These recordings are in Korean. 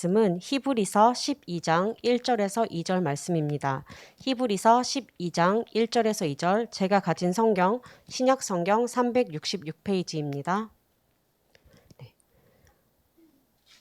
말씀은 히브리서 12장 1절에서 2절 말씀입니다. 히브리서 12장 1절에서 2절, 제가 가진 성경 신약 성경 366페이지입니다.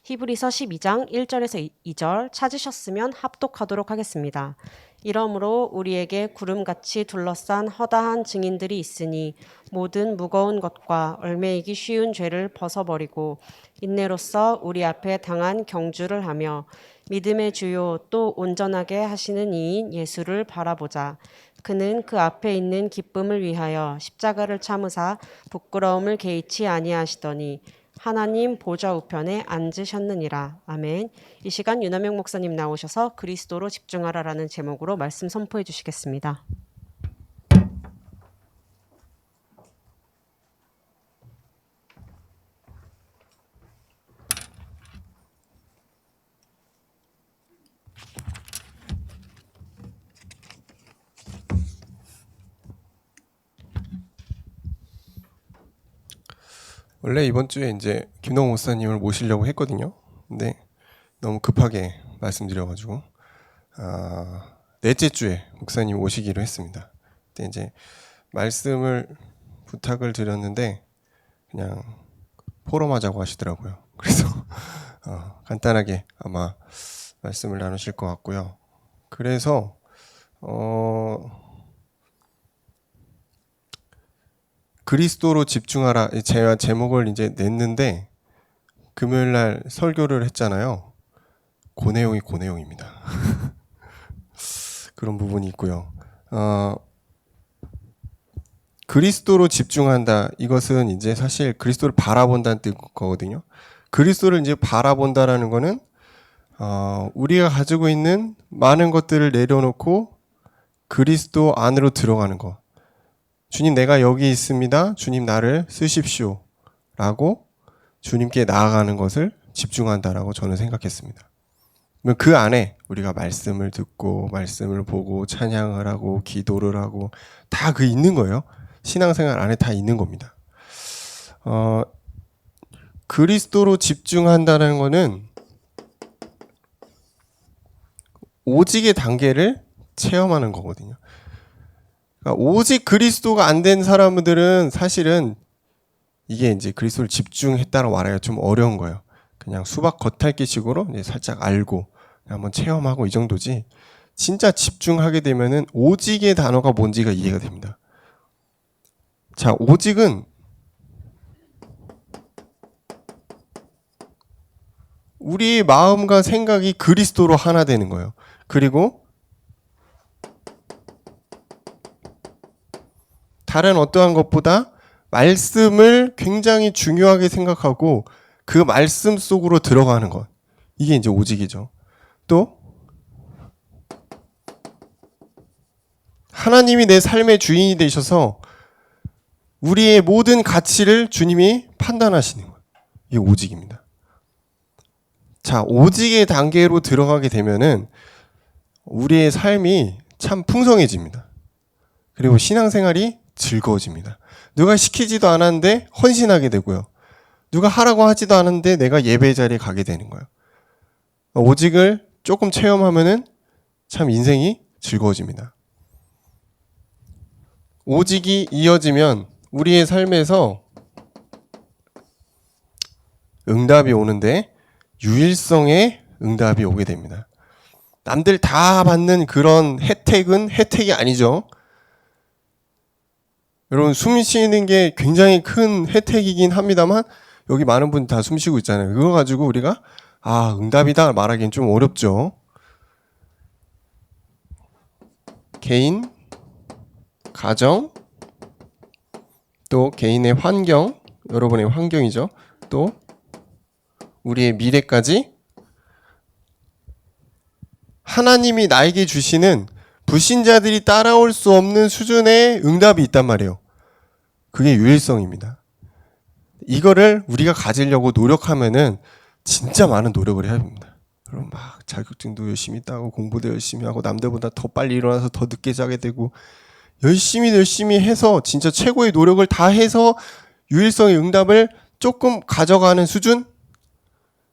히브리서 12장 1절에서 2절 찾으셨으면 합독하도록 하겠습니다. 이러므로 우리에게 구름같이 둘러싼 허다한 증인들이 있으니 모든 무거운 것과 얽매이기 쉬운 죄를 벗어버리고 인내로써 우리 앞에 당한 경주를 하며 믿음의 주요 또 온전하게 하시는 이인 예수를 바라보자. 그는 그 앞에 있는 기쁨을 위하여 십자가를 참으사 부끄러움을 개의치 아니하시더니 하나님 보좌 우편에 앉으셨느니라. 아멘. 이 시간 윤하명 목사님 나오셔서 그리스도로 집중하라라는 제목으로 말씀 선포해 주시겠습니다. 원래 이번 주에 이제 김동호 목사님을 모시려고 했거든요. 근데 너무 급하게 말씀드려가지고 넷째 주에 목사님 오시기로 했습니다. 근데 이제 말씀을 부탁을 드렸는데 그냥 포럼하자고 하시더라고요. 그래서 간단하게 아마 말씀을 나누실 것 같고요. 그래서 그리스도로 집중하라, 제가 제목을 이제 냈는데 금요일 날 설교를 했잖아요. 그 내용입니다. 그런 부분이 있고요. 그리스도로 집중한다. 이것은 이제 사실 그리스도를 바라본다는 뜻거든요. 그리스도를 이제 바라본다라는 거는 우리가 가지고 있는 많은 것들을 내려놓고 그리스도 안으로 들어가는 것. 주님, 내가 여기 있습니다. 주님, 나를 쓰십시오. 라고 주님께 나아가는 것을 집중한다라고 저는 생각했습니다. 그 안에 우리가 말씀을 듣고 말씀을 보고 찬양을 하고 기도를 하고 다 그 있는 거예요. 신앙생활 안에 다 있는 겁니다. 그리스도로 집중한다는 거는 오직의 단계를 체험하는 거거든요. 그러니까 오직 그리스도가 안 된 사람들은 사실은 이게 이제 그리스도를 집중했다라고 말하기가 좀 어려운 거예요. 그냥 수박 겉핥기식으로 이제 살짝 알고 한번 체험하고 이 정도지. 진짜 집중하게 되면은 오직의 단어가 뭔지가 이해가 됩니다. 자, 오직은 우리의 마음과 생각이 그리스도로 하나 되는 거예요. 그리고 다른 어떠한 것보다 말씀을 굉장히 중요하게 생각하고 그 말씀 속으로 들어가는 것. 이게 이제 오직이죠. 또 하나님이 내 삶의 주인이 되셔서 우리의 모든 가치를 주님이 판단하시는 것. 이게 오직입니다. 자, 오직의 단계로 들어가게 되면은 우리의 삶이 참 풍성해집니다. 그리고 신앙생활이 즐거워집니다. 누가 시키지도 않았는데 헌신하게 되고요. 누가 하라고 하지도 않았는데 내가 예배 자리에 가게 되는 거예요. 오직을 조금 체험하면은 참 인생이 즐거워집니다. 오직이 이어지면 우리의 삶에서 응답이 오는데 유일성의 응답이 오게 됩니다. 남들 다 받는 그런 혜택은 혜택이 아니죠. 여러분, 숨 쉬는 게 굉장히 큰 혜택이긴 합니다만 여기 많은 분 다 숨 쉬고 있잖아요. 그거 가지고 우리가 응답이다 말하기는 좀 어렵죠. 개인, 가정, 또 개인의 환경, 여러분의 환경이죠. 또 우리의 미래까지 하나님이 나에게 주시는 불신자들이 따라올 수 없는 수준의 응답이 있단 말이에요. 그게 유일성입니다. 이거를 우리가 가지려고 노력하면은 진짜 많은 노력을 해야 됩니다. 그럼 막 자격증도 열심히 따고 공부도 열심히 하고 남들보다 더 빨리 일어나서 더 늦게 자게 되고 열심히 해서 진짜 최고의 노력을 다 해서 유일성의 응답을 조금 가져가는 수준?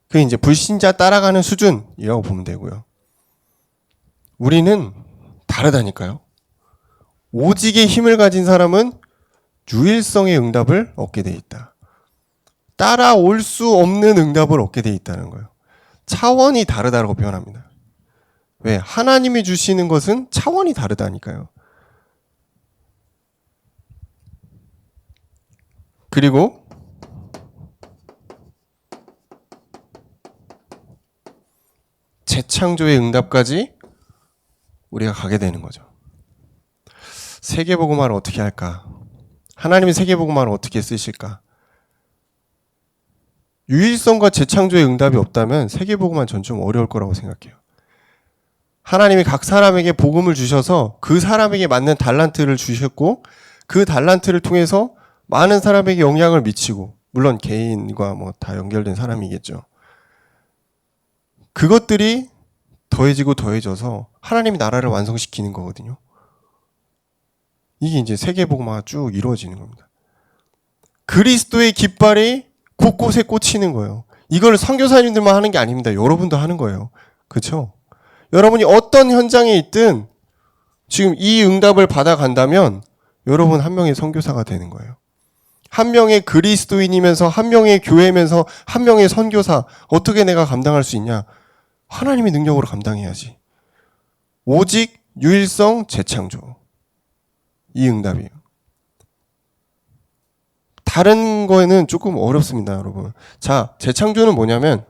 그게 이제 불신자 따라가는 수준이라고 보면 되고요. 우리는 다르다니까요. 오직의 힘을 가진 사람은 유일성의 응답을 얻게 돼 있다. 따라올 수 없는 응답을 얻게 돼 있다는 거예요. 차원이 다르다고 표현합니다. 왜? 하나님이 주시는 것은 차원이 다르다니까요. 그리고 재창조의 응답까지 우리가 가게 되는 거죠. 세계복음화를 어떻게 할까? 하나님이 세계복음화를 어떻게 쓰실까? 유일성과 재창조의 응답이 없다면 세계복음화는 전 좀 어려울 거라고 생각해요. 하나님이 각 사람에게 복음을 주셔서 그 사람에게 맞는 달란트를 주셨고 그 달란트를 통해서 많은 사람에게 영향을 미치고, 물론 개인과 뭐 다 연결된 사람이겠죠. 그것들이 더해지고 더해져서 하나님이 나라를 완성시키는 거거든요. 이게 이제 세계복음화가 쭉 이루어지는 겁니다. 그리스도의 깃발이 곳곳에 꽂히는 거예요. 이걸 선교사님들만 하는 게 아닙니다. 여러분도 하는 거예요. 그렇죠? 여러분이 어떤 현장에 있든 지금 이 응답을 받아간다면 여러분 한 명의 선교사가 되는 거예요. 한 명의 그리스도인이면서 한 명의 교회면서 한 명의 선교사, 어떻게 내가 감당할 수 있냐? 하나님의 능력으로 감당해야지. 오직 유일성 재창조. 이 응답이에요. 다른 거에는 조금 어렵습니다, 여러분. 자, 재창조는 뭐냐면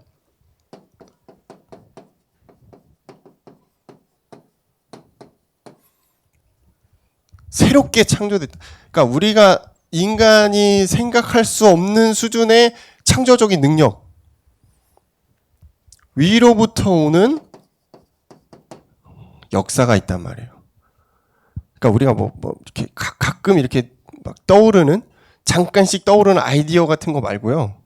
새롭게 창조됐다. 그러니까 우리가 인간이 생각할 수 없는 수준의 창조적인 능력, 위로부터 오는 역사가 있단 말이에요. 그러니까 우리가 뭐 이렇게 가끔 이렇게 막 떠오르는, 잠깐씩 떠오르는 아이디어 같은 거 말고요.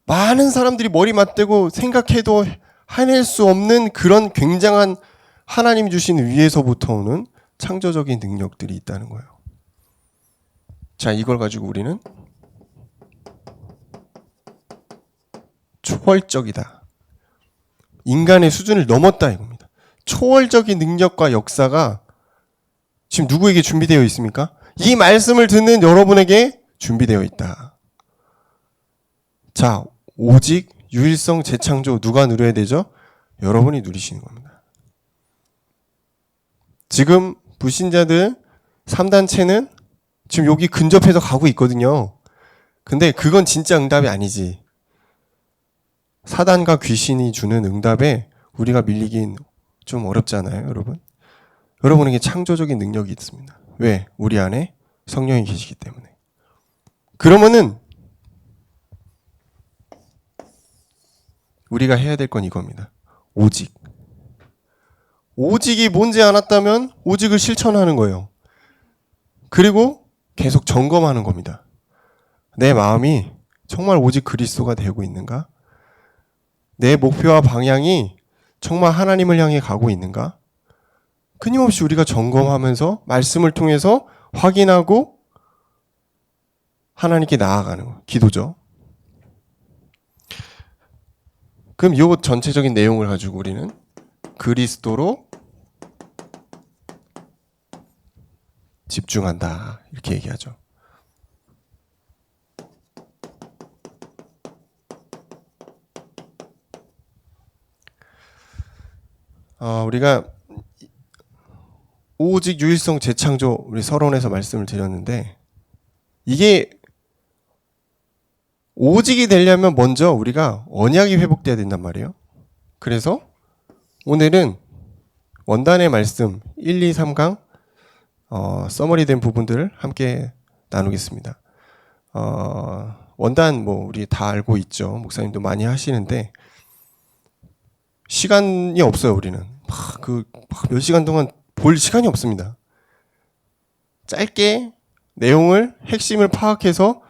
많은 사람들이 머리 맞대고 생각해도 해낼 수 없는 그런 굉장한 하나님 주신 위에서부터 오는 창조적인 능력들이 있다는 거예요. 자, 이걸 가지고 우리는 초월적이다. 인간의 수준을 넘었다 이겁니다. 초월적인 능력과 역사가 지금 누구에게 준비되어 있습니까? 이 말씀을 듣는 여러분에게 준비되어 있다. 자, 오직 유일성 재창조 누가 누려야 되죠? 여러분이 누리시는 겁니다. 지금 불신자들 3단체는 지금 여기 근접해서 가고 있거든요. 근데 그건 진짜 응답이 아니지. 사단과 귀신이 주는 응답에 우리가 밀리긴 좀 어렵잖아요, 여러분. 여러분에게 창조적인 능력이 있습니다. 왜? 우리 안에 성령이 계시기 때문에. 그러면은 우리가 해야 될 건 이겁니다. 오직. 오직이 뭔지 알았다면 오직을 실천하는 거예요. 그리고 계속 점검하는 겁니다. 내 마음이 정말 오직 그리스도가 되고 있는가? 내 목표와 방향이 정말 하나님을 향해 가고 있는가? 끊임없이 우리가 점검하면서 말씀을 통해서 확인하고 하나님께 나아가는 거, 기도죠. 그럼 이 전체적인 내용을 가지고 우리는 그리스도로 집중한다 이렇게 얘기하죠. 우리가 오직 유일성 재창조 우리 서론에서 말씀을 드렸는데, 이게 오직이 되려면 먼저 우리가 언약이 회복돼야 된단 말이에요. 그래서 오늘은 원단의 말씀 1, 2, 3강 서머리된 부분들을 함께 나누겠습니다. 원단 뭐 우리 다 알고 있죠. 목사님도 많이 하시는데 시간이 없어요. 우리는 몇 시간 동안 볼 시간이 없습니다. 짧게 내용을 핵심을 파악해서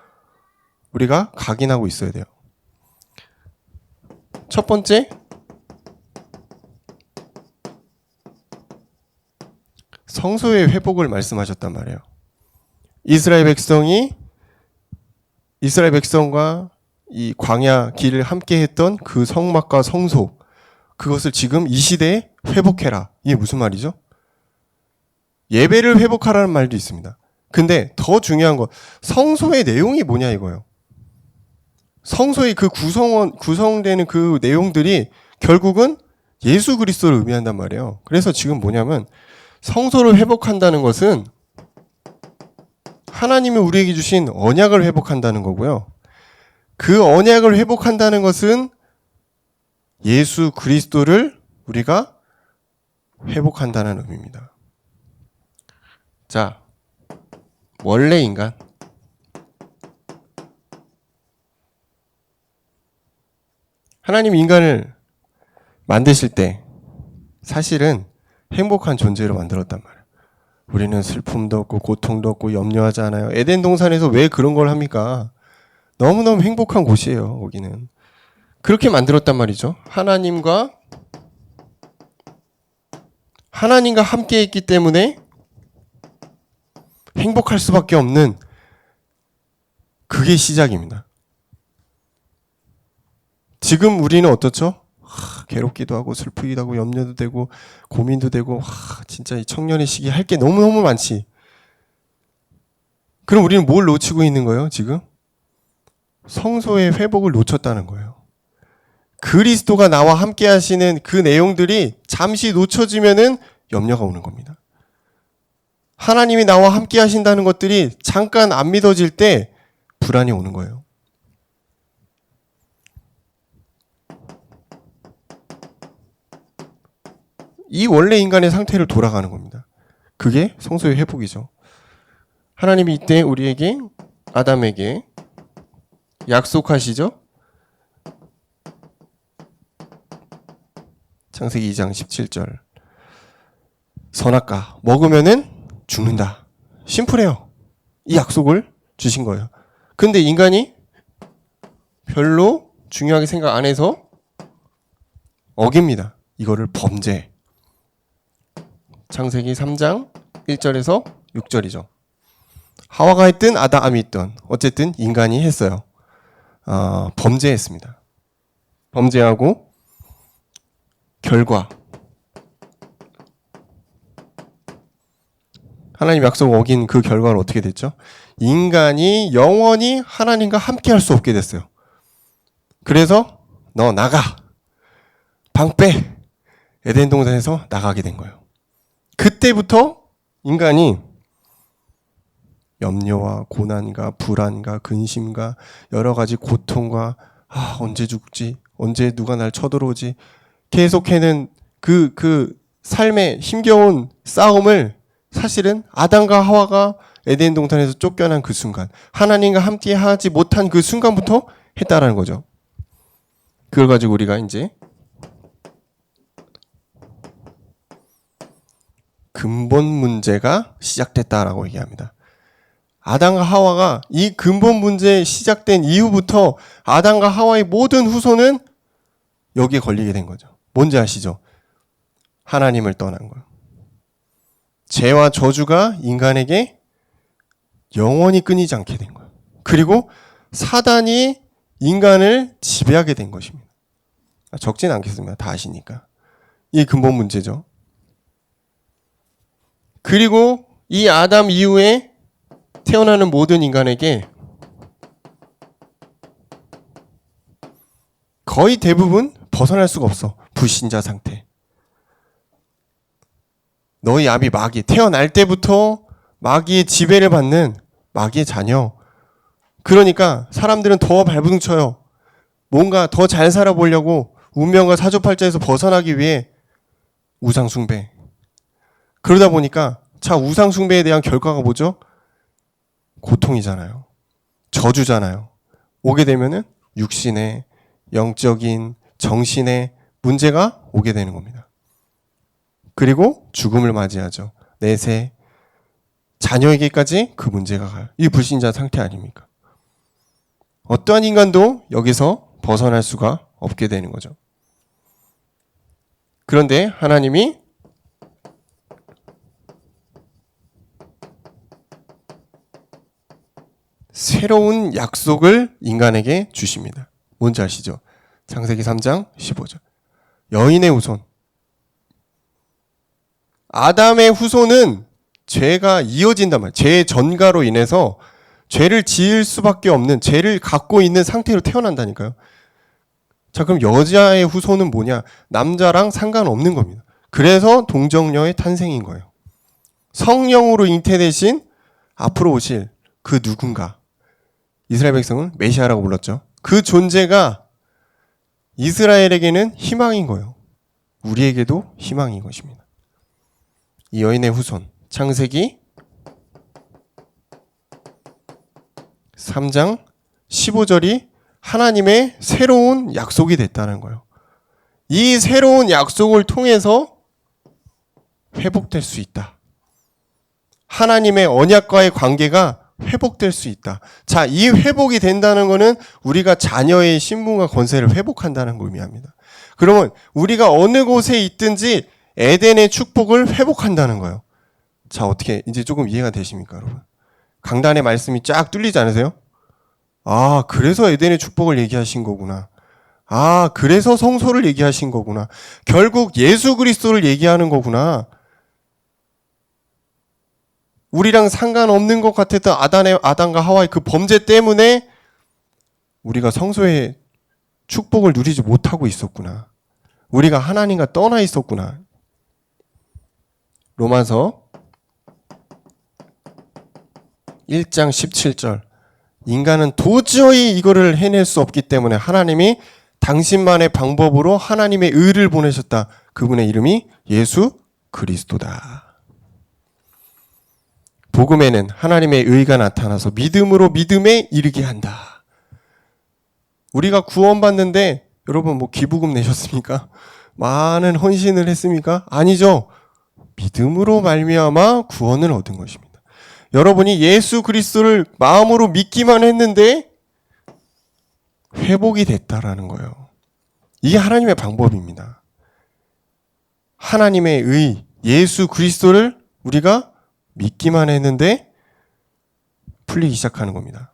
우리가 각인하고 있어야 돼요. 첫 번째, 성소의 회복을 말씀하셨단 말이에요. 이스라엘 백성과 이 광야 길을 함께 했던 그 성막과 성소, 그것을 지금 이 시대에 회복해라. 이게 무슨 말이죠? 예배를 회복하라는 말도 있습니다. 근데 더 중요한 건 성소의 내용이 뭐냐 이거예요. 성소의 그 구성되는 그 내용들이 결국은 예수 그리스도를 의미한단 말이에요. 그래서 지금 뭐냐면 성소를 회복한다는 것은 하나님이 우리에게 주신 언약을 회복한다는 거고요. 그 언약을 회복한다는 것은 예수 그리스도를 우리가 회복한다는 의미입니다. 자, 원래 인간. 하나님 인간을 만드실 때 사실은 행복한 존재로 만들었단 말이에요. 우리는 슬픔도 없고 고통도 없고 염려하지 않아요. 에덴 동산에서 왜 그런 걸 합니까? 너무너무 행복한 곳이에요, 거기는. 그렇게 만들었단 말이죠. 하나님과 함께 있기 때문에 행복할 수밖에 없는 그게 시작입니다. 지금 우리는 어떻죠? 괴롭기도 하고 슬프기도 하고 염려도 되고 고민도 되고 진짜 이 청년의 시기에 할 게 너무너무 많지. 그럼 우리는 뭘 놓치고 있는 거예요, 지금? 성소의 회복을 놓쳤다는 거예요. 그리스도가 나와 함께 하시는 그 내용들이 잠시 놓쳐지면은 염려가 오는 겁니다. 하나님이 나와 함께 하신다는 것들이 잠깐 안 믿어질 때 불안이 오는 거예요. 이 원래 인간의 상태를 돌아가는 겁니다. 그게 성소의 회복이죠. 하나님이 이때 우리에게, 아담에게 약속하시죠? 창세기 2장 17절. 선악과 먹으면은 죽는다. 심플해요. 이 약속을 주신 거예요. 근데 인간이 별로 중요하게 생각 안 해서 어깁니다. 이거를 범죄. 창세기 3장 1절에서 6절이죠. 하와가 했든 아담이 있든 어쨌든 인간이 했어요. 범죄했습니다. 범죄하고 결과 하나님 약속 어긴 그 결과는 어떻게 됐죠? 인간이 영원히 하나님과 함께 할 수 없게 됐어요. 그래서 너 나가. 방 빼. 에덴 동산에서 나가게 된 거예요. 그때부터 인간이 염려와 고난과 불안과 근심과 여러 가지 고통과 언제 죽지? 언제 누가 날 쳐들어오지? 계속해는 그 삶의 힘겨운 싸움을 사실은 아담과 하와가 에덴 동산에서 쫓겨난 그 순간, 하나님과 함께 하지 못한 그 순간부터 했다라는 거죠. 그걸 가지고 우리가 이제 근본 문제가 시작됐다라고 얘기합니다. 아담과 하와가 이 근본 문제 시작된 이후부터 아담과 하와의 모든 후손은 여기에 걸리게 된 거죠. 뭔지 아시죠? 하나님을 떠난 거예요. 죄와 저주가 인간에게 영원히 끊이지 않게 된 거예요. 그리고 사단이 인간을 지배하게 된 것입니다. 적진 않겠습니다. 다 아시니까. 이 근본 문제죠. 그리고 이 아담 이후에 태어나는 모든 인간에게 거의 대부분 벗어날 수가 없어. 불신자 상태. 너희 아비 마귀, 태어날 때부터 마귀의 지배를 받는 마귀의 자녀. 그러니까 사람들은 더 발부둥쳐요. 뭔가 더 잘 살아보려고 운명과 사주팔자에서 벗어나기 위해 우상숭배. 그러다 보니까 우상숭배에 대한 결과가 뭐죠? 고통이잖아요. 저주잖아요. 오게 되면은 육신의 영적인 정신의 문제가 오게 되는 겁니다. 그리고 죽음을 맞이하죠. 내세 자녀에게까지 그 문제가 가요. 이 불신자 상태 아닙니까? 어떠한 인간도 여기서 벗어날 수가 없게 되는 거죠. 그런데 하나님이 새로운 약속을 인간에게 주십니다. 뭔지 아시죠? 창세기 3장 15절. 여인의 후손. 아담의 후손은 죄가 이어진단 말이에요. 죄의 전가로 인해서 죄를 지을 수밖에 없는, 죄를 갖고 있는 상태로 태어난다니까요. 자, 그럼 여자의 후손은 뭐냐? 남자랑 상관없는 겁니다. 그래서 동정녀의 탄생인 거예요. 성령으로 잉태되신 앞으로 오실 그 누군가, 이스라엘 백성은 메시아라고 불렀죠. 그 존재가 이스라엘에게는 희망인 거예요. 우리에게도 희망인 것입니다. 이 여인의 후손, 창세기 3장 15절이 하나님의 새로운 약속이 됐다는 거예요. 이 새로운 약속을 통해서 회복될 수 있다. 하나님의 언약과의 관계가 회복될 수 있다. 자, 이 회복이 된다는 것은 우리가 자녀의 신분과 권세를 회복한다는 걸 의미합니다. 그러면 우리가 어느 곳에 있든지 에덴의 축복을 회복한다는 거예요. 자, 어떻게 이제 조금 이해가 되십니까, 여러분? 강단의 말씀이 쫙 뚫리지 않으세요? 아, 그래서 에덴의 축복을 얘기하신 거구나. 아, 그래서 성소를 얘기하신 거구나. 결국 예수 그리스도를 얘기하는 거구나. 우리랑 상관없는 것 같았던 아담과 하와의 그 범죄 때문에 우리가 성소의 축복을 누리지 못하고 있었구나. 우리가 하나님과 떠나 있었구나. 로마서 1장 17절. 인간은 도저히 이거를 해낼 수 없기 때문에 하나님이 당신만의 방법으로 하나님의 의를 보내셨다. 그분의 이름이 예수 그리스도다. 복음에는 하나님의 의가 나타나서 믿음으로 믿음에 이르게 한다. 우리가 구원받는데 여러분 뭐 기부금 내셨습니까? 많은 헌신을 했습니까? 아니죠. 믿음으로 말미암아 구원을 얻은 것입니다. 여러분이 예수 그리스도를 마음으로 믿기만 했는데 회복이 됐다라는 거예요. 이게 하나님의 방법입니다. 하나님의 의, 예수 그리스도를 우리가 믿기만 했는데 풀리기 시작하는 겁니다.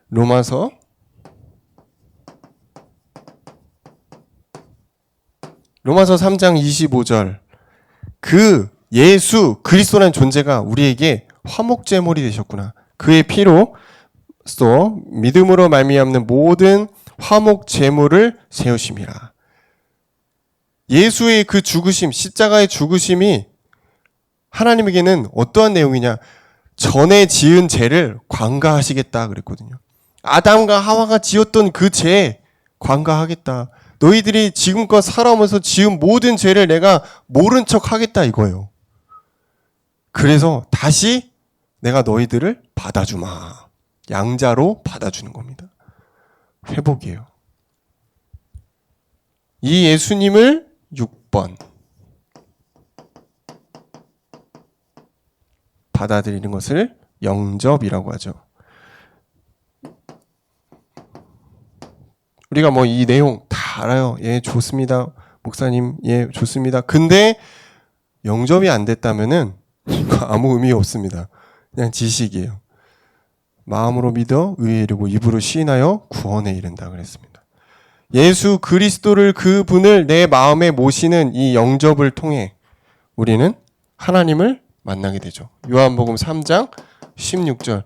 로마서 3장 25절. 그 예수 그리스도라는 존재가 우리에게 화목제물이 되셨구나. 그의 피로 써 믿음으로 말미암는 모든 화목제물을 세우심이라. 예수의 그 죽으심, 십자가의 죽으심이 하나님에게는 어떠한 내용이냐? 전에 지은 죄를 관가하시겠다 그랬거든요. 아담과 하와가 지었던 그 죄 관가하겠다. 너희들이 지금껏 살아오면서 지은 모든 죄를 내가 모른 척 하겠다 이거예요. 그래서 다시 내가 너희들을 받아주마. 양자로 받아주는 겁니다. 회복이에요. 이 예수님을 6번 받아들이는 것을 영접이라고 하죠. 우리가 뭐 이 내용 다 알아요. 예, 좋습니다. 목사님, 예, 좋습니다. 근데 영접이 안 됐다면은 이거 아무 의미 없습니다. 그냥 지식이에요. 마음으로 믿어 의에 이르고 입으로 시인하여 구원에 이른다 그랬습니다. 예수 그리스도를 그분을 내 마음에 모시는 이 영접을 통해 우리는 하나님을 만나게 되죠. 요한복음 3장 16절.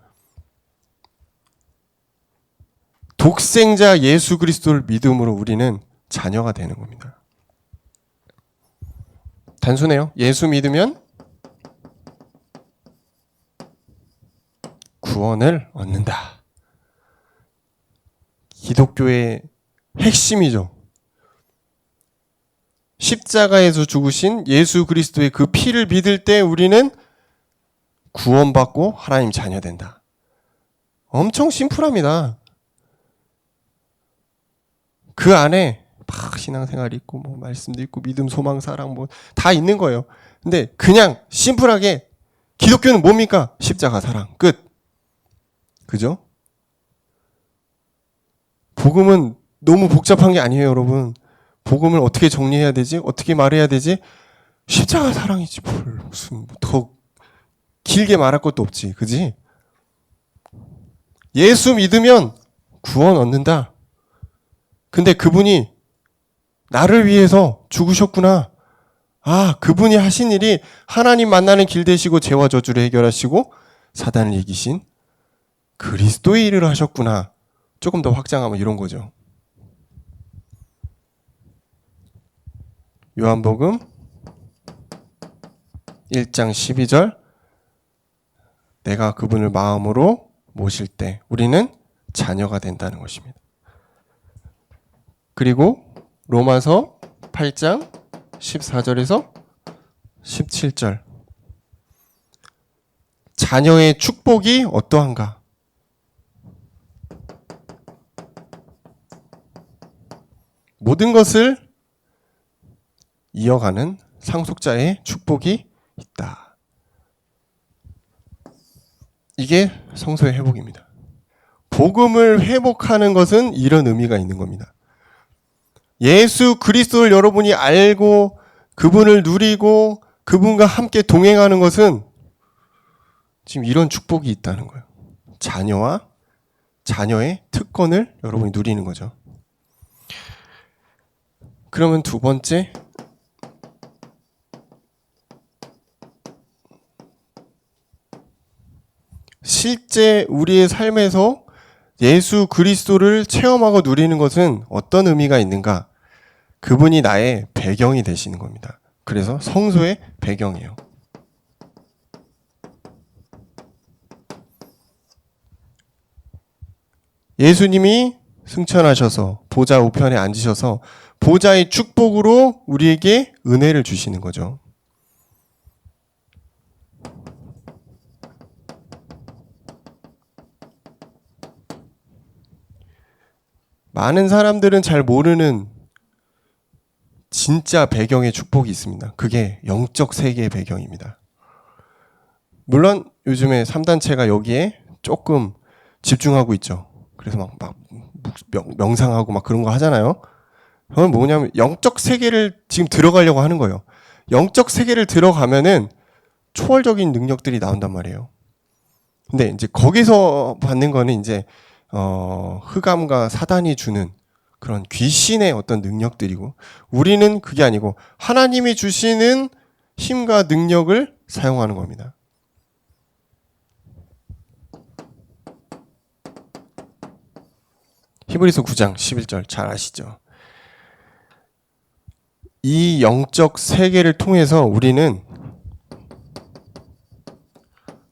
독생자 예수 그리스도를 믿음으로 우리는 자녀가 되는 겁니다. 단순해요. 예수 믿으면 구원을 얻는다. 기독교의 핵심이죠. 십자가에서 죽으신 예수 그리스도의 그 피를 믿을 때 우리는 구원받고 하나님 자녀 된다. 엄청 심플합니다. 그 안에 막 신앙생활이 있고 뭐 말씀도 있고 믿음, 소망, 사랑 뭐 다 있는 거예요. 근데 그냥 심플하게 기독교는 뭡니까? 십자가, 사랑, 끝. 그죠? 복음은 너무 복잡한 게 아니에요, 여러분. 복음을 어떻게 정리해야 되지? 어떻게 말해야 되지? 십자가 사랑이지. 무슨 더 길게 말할 것도 없지. 그지? 예수 믿으면 구원 얻는다. 근데 그분이 나를 위해서 죽으셨구나. 아, 그분이 하신 일이 하나님 만나는 길 되시고 죄와 저주를 해결하시고 사단을 이기신 그리스도의 일을 하셨구나. 조금 더 확장하면 이런 거죠. 요한복음 1장 12절 내가 그분을 마음으로 모실 때 우리는 자녀가 된다는 것입니다. 그리고 로마서 8장 14절에서 17절 자녀의 축복이 어떠한가? 모든 것을 이어가는 상속자의 축복이 있다. 이게 성소의 회복입니다. 복음을 회복하는 것은 이런 의미가 있는 겁니다. 예수 그리스도를 여러분이 알고 그분을 누리고 그분과 함께 동행하는 것은 지금 이런 축복이 있다는 거예요. 자녀와 자녀의 특권을 여러분이 누리는 거죠. 그러면 두 번째, 실제 우리의 삶에서 예수 그리스도를 체험하고 누리는 것은 어떤 의미가 있는가? 그분이 나의 배경이 되시는 겁니다. 그래서 성소의 배경이에요. 예수님이 승천하셔서 보좌 우편에 앉으셔서 보좌의 축복으로 우리에게 은혜를 주시는 거죠. 많은 사람들은 잘 모르는 진짜 배경의 축복이 있습니다. 그게 영적 세계의 배경입니다. 물론 요즘에 3단체가 여기에 조금 집중하고 있죠. 그래서 막 명상하고 막 그런 거 하잖아요. 그건 뭐냐면 영적 세계를 지금 들어가려고 하는 거예요. 영적 세계를 들어가면은 초월적인 능력들이 나온단 말이에요. 근데 이제 거기서 받는 거는 이제 흑암과 사단이 주는 그런 귀신의 어떤 능력들이고, 우리는 그게 아니고 하나님이 주시는 힘과 능력을 사용하는 겁니다. 히브리서 9장 11절 잘 아시죠? 이 영적 세계를 통해서 우리는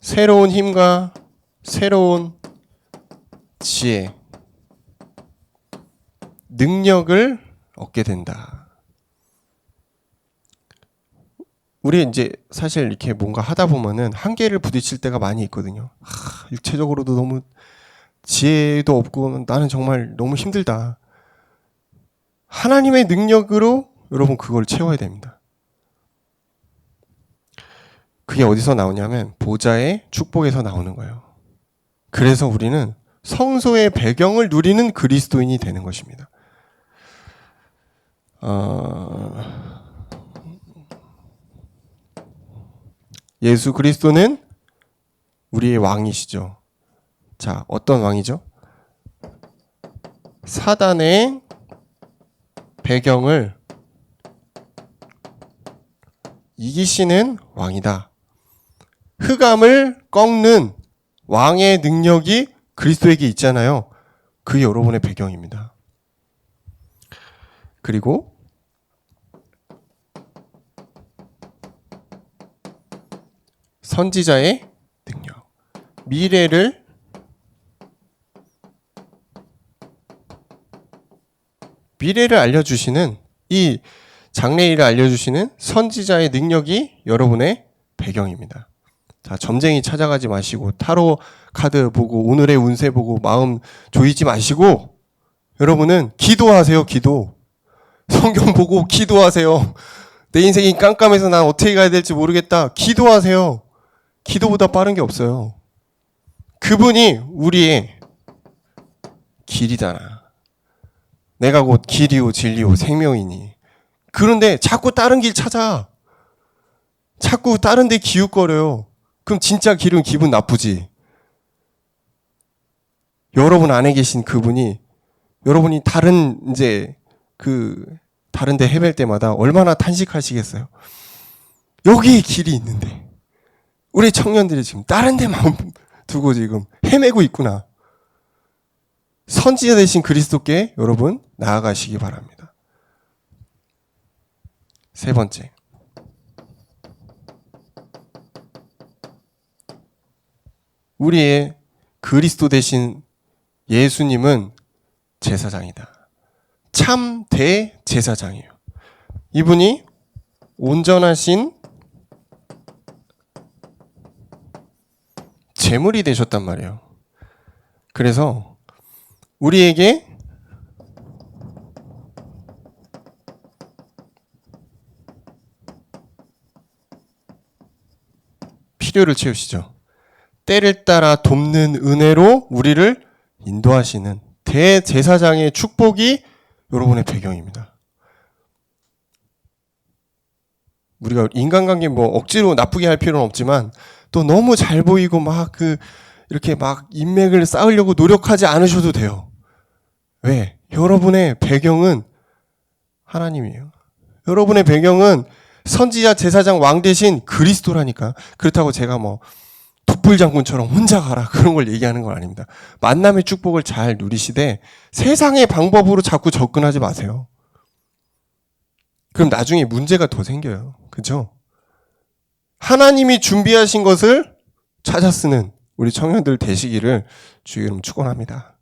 새로운 힘과 새로운 지혜, 능력을 얻게 된다. 우리 이제 사실 이렇게 뭔가 하다 보면은 한계를 부딪힐 때가 많이 있거든요. 육체적으로도 너무 지혜도 없고 나는 정말 너무 힘들다. 하나님의 능력으로 여러분 그걸 채워야 됩니다. 그게 어디서 나오냐면 보좌의 축복에서 나오는 거예요. 그래서 우리는 성소의 배경을 누리는 그리스도인이 되는 것입니다. 예수 그리스도는 우리의 왕이시죠. 자, 어떤 왕이죠? 사단의 배경을 이기시는 왕이다. 흑암을 꺾는 왕의 능력이 그리스도에게 있잖아요. 그게 여러분의 배경입니다. 그리고 선지자의 능력, 미래를 알려주시는, 이 장래일을 알려주시는 선지자의 능력이 여러분의 배경입니다. 자, 점쟁이 찾아가지 마시고 타로 카드 보고 오늘의 운세 보고 마음 조이지 마시고 여러분은 기도하세요. 기도. 성경 보고 기도하세요. 내 인생이 깜깜해서 난 어떻게 가야 될지 모르겠다. 기도하세요. 기도보다 빠른 게 없어요. 그분이 우리의 길이잖아. 내가 곧 길이요 진리요 생명이니. 그런데 자꾸 다른 길 찾아. 자꾸 다른 데 기웃거려요. 그럼 진짜 길은 기분 나쁘지. 여러분 안에 계신 그분이 여러분이 다른 데 헤맬 때마다 얼마나 탄식하시겠어요. 여기에 길이 있는데 우리 청년들이 지금 다른 데 마음 두고 지금 헤매고 있구나. 선지자 되신 그리스도께 여러분 나아가시기 바랍니다. 세 번째, 우리의 그리스도 되신 예수님은 제사장이다. 참 대제사장이에요. 이분이 온전하신 제물이 되셨단 말이에요. 그래서 우리에게 필요를 채우시죠. 때를 따라 돕는 은혜로 우리를 인도하시는 대제사장의 축복이 여러분의 배경입니다. 우리가 인간관계 억지로 나쁘게 할 필요는 없지만 또 너무 잘 보이고 이렇게 인맥을 쌓으려고 노력하지 않으셔도 돼요. 왜? 여러분의 배경은 하나님이에요. 여러분의 배경은 선지자, 제사장, 왕 대신 그리스도라니까. 그렇다고 제가 독불장군처럼 혼자 가라 그런 걸 얘기하는 건 아닙니다. 만남의 축복을 잘 누리시되 세상의 방법으로 자꾸 접근하지 마세요. 그럼 나중에 문제가 더 생겨요. 그죠? 하나님이 준비하신 것을 찾아 쓰는 우리 청년들 되시기를 주의 이름 축원합니다.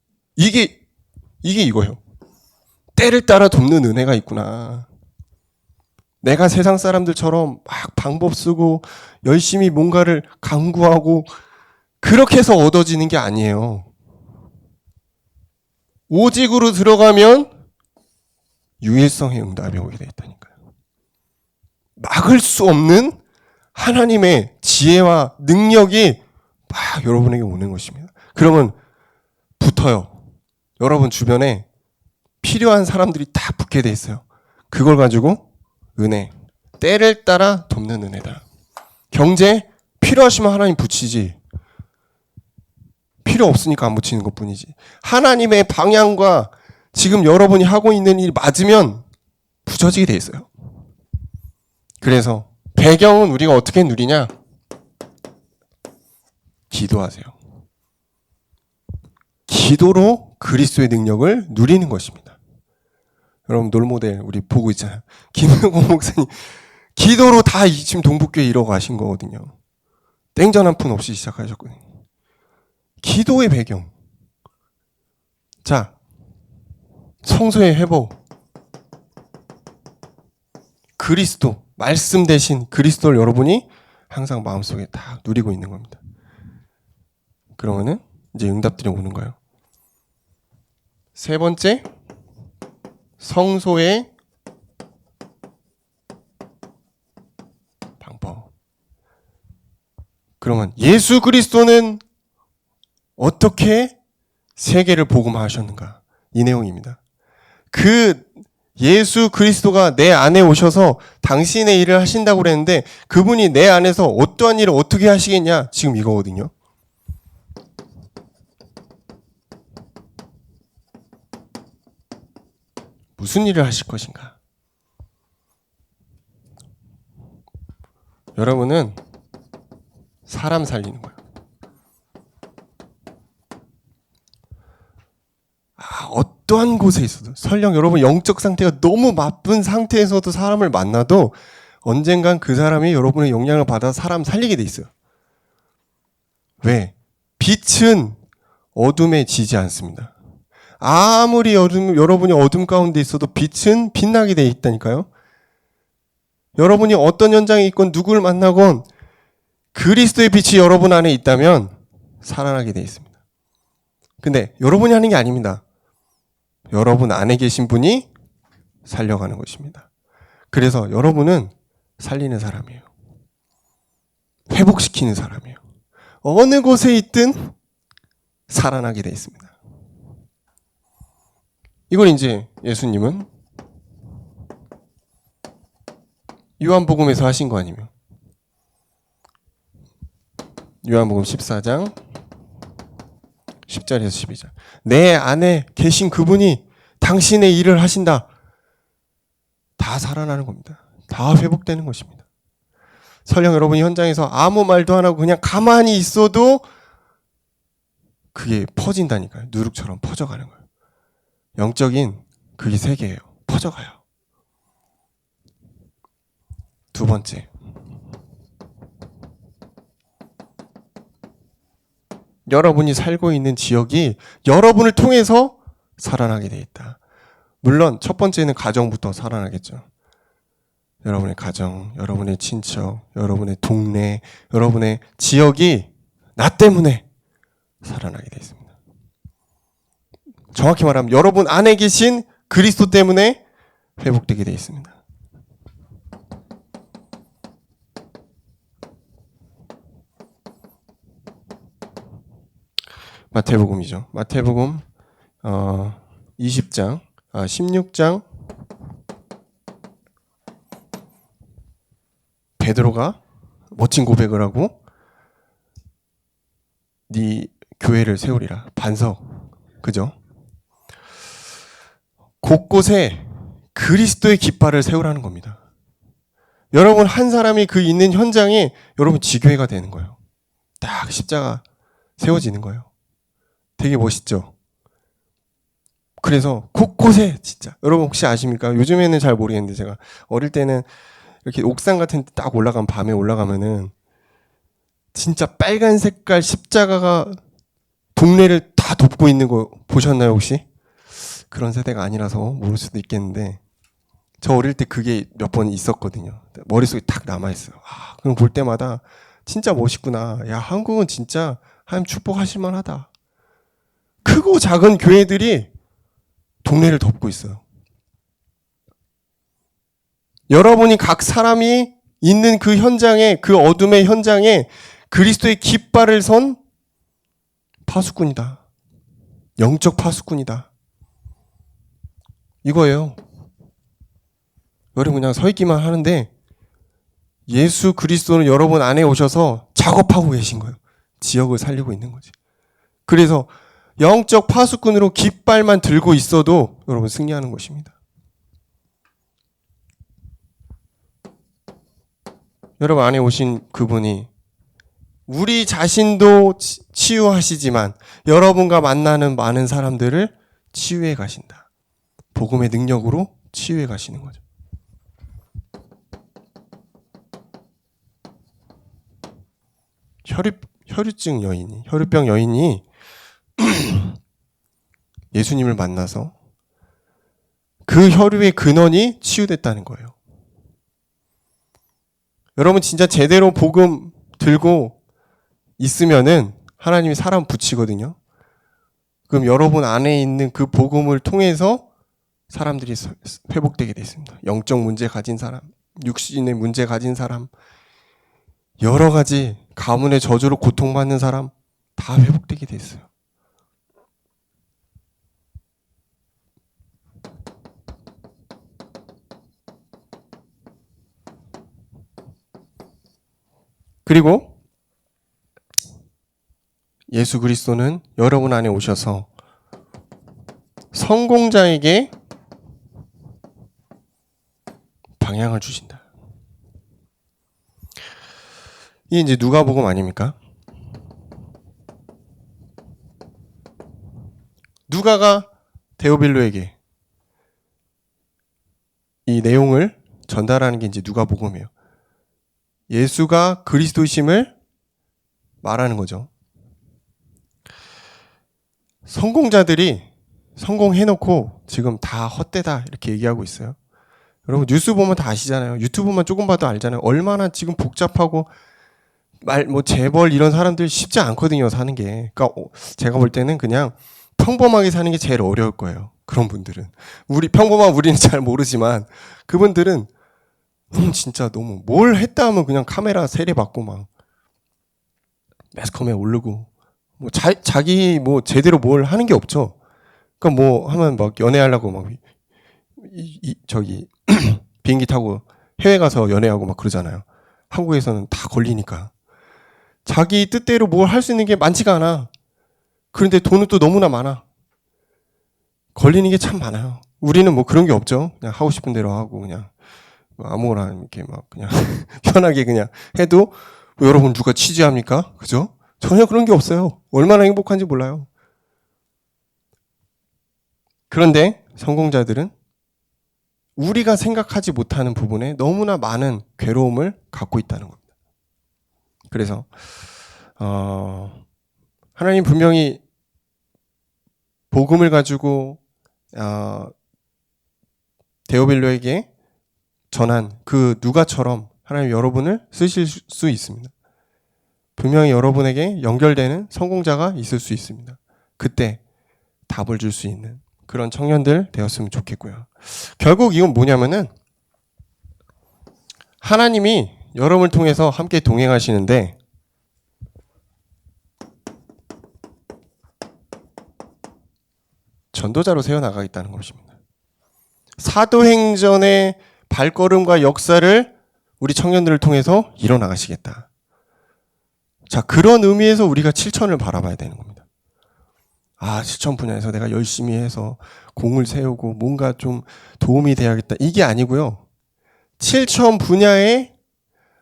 이거예요. 때를 따라 돕는 은혜가 있구나. 내가 세상 사람들처럼 막 방법 쓰고 열심히 뭔가를 강구하고 그렇게 해서 얻어지는 게 아니에요. 오직으로 들어가면 유일성의 응답이 오게 돼 있다니까요. 막을 수 없는 하나님의 지혜와 능력이 막 여러분에게 오는 것입니다. 그러면 붙어요. 여러분 주변에 필요한 사람들이 다 붙게 돼 있어요. 그걸 가지고 은혜, 때를 따라 돕는 은혜다. 경제 필요하시면 하나님 붙이지. 필요 없으니까 안 붙이는 것뿐이지. 하나님의 방향과 지금 여러분이 하고 있는 일이 맞으면 부서지게 돼 있어요. 그래서 배경은 우리가 어떻게 누리냐? 기도하세요. 기도로 그리스도의 능력을 누리는 것입니다. 여러분 롤모델 우리 보고 있잖아요. 김영곤 목사님 기도로 다 지금 동북교회 이뤄가신 거거든요. 땡전 한 푼 없이 시작하셨거든요. 기도의 배경. 자, 성소의 회복. 그리스도, 말씀 대신 그리스도를 여러분이 항상 마음속에 다 누리고 있는 겁니다. 그러면은 이제 응답들이 오는 거예요. 세 번째, 성소의 방법. 그러면 예수 그리스도는 어떻게 세계를 복음화하셨는가? 이 내용입니다. 그 예수 그리스도가 내 안에 오셔서 당신의 일을 하신다고 그랬는데 그분이 내 안에서 어떠한 일을 어떻게 하시겠냐? 지금 이거거든요. 무슨 일을 하실 것인가? 여러분은 사람 살리는 거예요. 어떠한 곳에 있어도 설령 여러분 영적 상태가 너무 나쁜 상태에서도 사람을 만나도 언젠간 그 사람이 여러분의 영향을 받아 사람 살리게 돼 있어요. 왜? 빛은 어둠에 지지 않습니다. 아무리 여러분이 어둠 가운데 있어도 빛은 빛나게 돼 있다니까요. 여러분이 어떤 현장에 있건 누구를 만나건 그리스도의 빛이 여러분 안에 있다면 살아나게 돼 있습니다. 근데 여러분이 하는 게 아닙니다. 여러분 안에 계신 분이 살려가는 것입니다. 그래서 여러분은 살리는 사람이에요. 회복시키는 사람이에요. 어느 곳에 있든 살아나게 돼 있습니다. 이걸 이제 예수님은 요한복음에서 하신 거 아니에요. 요한복음 14장 10절에서 12절. 내 안에 계신 그분이 당신의 일을 하신다. 다 살아나는 겁니다. 다 회복되는 것입니다. 설령 여러분이 현장에서 아무 말도 안 하고 그냥 가만히 있어도 그게 퍼진다니까요. 누룩처럼 퍼져가는 거예요. 영적인 그게 세계예요. 퍼져가요. 두 번째, 여러분이 살고 있는 지역이 여러분을 통해서 살아나게 돼 있다. 물론 첫 번째는 가정부터 살아나겠죠. 여러분의 가정, 여러분의 친척, 여러분의 동네, 여러분의 지역이 나 때문에 살아나게 돼 있습니다. 정확히 말하면 여러분 안에 계신 그리스도 때문에 회복되게 돼 있습니다. 마태복음이죠. 마태복음 16장 베드로가 멋진 고백을 하고 네 교회를 세우리라. 반석. 그죠? 곳곳에 그리스도의 깃발을 세우라는 겁니다. 여러분 한 사람이 그 있는 현장에 여러분 지교회가 되는 거예요. 딱 십자가 세워지는 거예요. 되게 멋있죠? 그래서 곳곳에 진짜 여러분 혹시 아십니까? 요즘에는 잘 모르겠는데 제가 어릴 때는 이렇게 옥상 같은 데 딱 올라가면 밤에 올라가면은 진짜 빨간 색깔 십자가가 동네를 다 덮고 있는 거 보셨나요 혹시? 그런 세대가 아니라서 모를 수도 있겠는데 저 어릴 때 그게 몇 번 있었거든요. 머릿속에 딱 남아있어요. 아, 그럼 볼 때마다 진짜 멋있구나. 야, 한국은 진짜 하나님 축복하실 만하다. 크고 작은 교회들이 동네를 덮고 있어요. 여러분이 각 사람이 있는 그 현장에, 그 어둠의 현장에 그리스도의 깃발을 선 파수꾼이다. 영적 파수꾼이다. 이거예요. 여러분 그냥 서 있기만 하는데 예수 그리스도는 여러분 안에 오셔서 작업하고 계신 거예요. 지역을 살리고 있는 거지. 그래서 영적 파수꾼으로 깃발만 들고 있어도 여러분 승리하는 것입니다. 여러분 안에 오신 그분이 우리 자신도 치유하시지만 여러분과 만나는 많은 사람들을 치유해 가신다. 복음의 능력으로 치유해 가시는 거죠. 혈유병 여인이 예수님을 만나서 그 혈유의 근원이 치유됐다는 거예요. 여러분 진짜 제대로 복음 들고 있으면은 하나님이 사람 붙이거든요. 그럼 여러분 안에 있는 그 복음을 통해서 사람들이 회복되게 돼 있습니다. 영적 문제 가진 사람, 육신의 문제 가진 사람, 여러 가지 가문의 저주로 고통받는 사람 다 회복되게 돼 있어요. 그리고 예수 그리스도는 여러분 안에 오셔서 성공자에게 방향을 주신다. 이게 이제 누가복음 아닙니까? 누가가 데오빌로에게 이 내용을 전달하는 게 이제 누가복음이에요. 예수가 그리스도심을 말하는 거죠. 성공자들이 성공해놓고 지금 다 헛되다 이렇게 얘기하고 있어요. 여러분 뉴스 보면 다 아시잖아요. 유튜브만 조금 봐도 알잖아요. 얼마나 지금 복잡하고 재벌 이런 사람들 쉽지 않거든요, 사는 게. 그러니까 제가 볼 때는 그냥 평범하게 사는 게 제일 어려울 거예요. 그런 분들은. 우리는 잘 모르지만 그분들은 진짜 너무 뭘 했다 하면 그냥 카메라 세례받고 막 매스컴에 오르고 자기 제대로 뭘 하는 게 없죠. 그러니까 하면 막 연애하려고 막 비행기 타고 해외 가서 연애하고 막 그러잖아요. 한국에서는 다 걸리니까. 자기 뜻대로 뭘 할 수 있는 게 많지가 않아. 그런데 돈은 또 너무나 많아. 걸리는 게 참 많아요. 우리는 뭐 그런 게 없죠. 그냥 하고 싶은 대로 하고 그냥 뭐 아무거나 이렇게 막 그냥 편하게 그냥 해도 뭐 여러분 누가 취재합니까? 그죠? 전혀 그런 게 없어요. 얼마나 행복한지 몰라요. 그런데 성공자들은 우리가 생각하지 못하는 부분에 너무나 많은 괴로움을 갖고 있다는 겁니다. 그래서 하나님 분명히 복음을 가지고 데오빌로에게 전한 그 누가처럼 하나님 여러분을 쓰실 수 있습니다. 분명히 여러분에게 연결되는 성공자가 있을 수 있습니다. 그때 답을 줄 수 있는 그런 청년들 되었으면 좋겠고요. 결국 이건 뭐냐면은 하나님이 여러분을 통해서 함께 동행하시는데 전도자로 세워나가겠다는 것입니다. 사도행전의 발걸음과 역사를 우리 청년들을 통해서 이뤄나가시겠다. 자, 그런 의미에서 우리가 7천을 바라봐야 되는 겁니다. 7천 분야에서 내가 열심히 해서 공을 세우고 뭔가 좀 도움이 돼야겠다. 이게 아니고요. 7천 분야에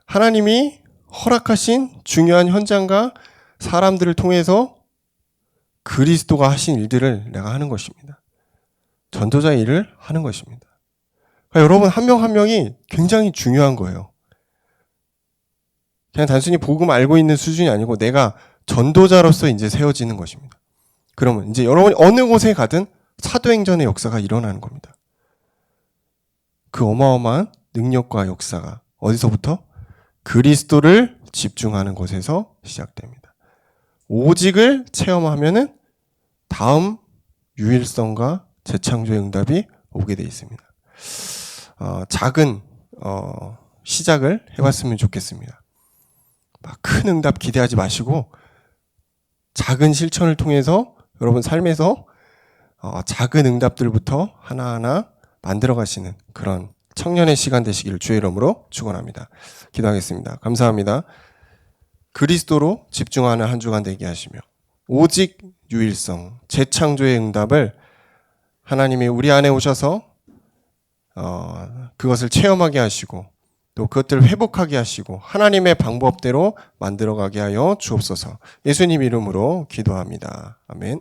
하나님이 허락하신 중요한 현장과 사람들을 통해서 그리스도가 하신 일들을 내가 하는 것입니다. 전도자의 일을 하는 것입니다. 그러니까 여러분 한 명 한 명이 굉장히 중요한 거예요. 그냥 단순히 복음 알고 있는 수준이 아니고 내가 전도자로서 이제 세워지는 것입니다. 그러면 이제 여러분이 어느 곳에 가든 사도행전의 역사가 일어나는 겁니다. 그 어마어마한 능력과 역사가 어디서부터? 그리스도를 집중하는 곳에서 시작됩니다. 오직을 체험하면은 다음 유일성과 재창조의 응답이 오게 되어 있습니다. 작은 시작을 해봤으면 좋겠습니다. 막 큰 응답 기대하지 마시고 작은 실천을 통해서 여러분 삶에서 작은 응답들부터 하나하나 만들어 가시는 그런 청년의 시간 되시기를 주의 이름으로 축원합니다. 기도하겠습니다. 감사합니다. 그리스도로 집중하는 한 주간 되게 하시며 오직 유일성, 재창조의 응답을 하나님이 우리 안에 오셔서 그것을 체험하게 하시고 또 그것들을 회복하게 하시고 하나님의 방법대로 만들어가게 하여 주옵소서. 예수님 이름으로 기도합니다. 아멘.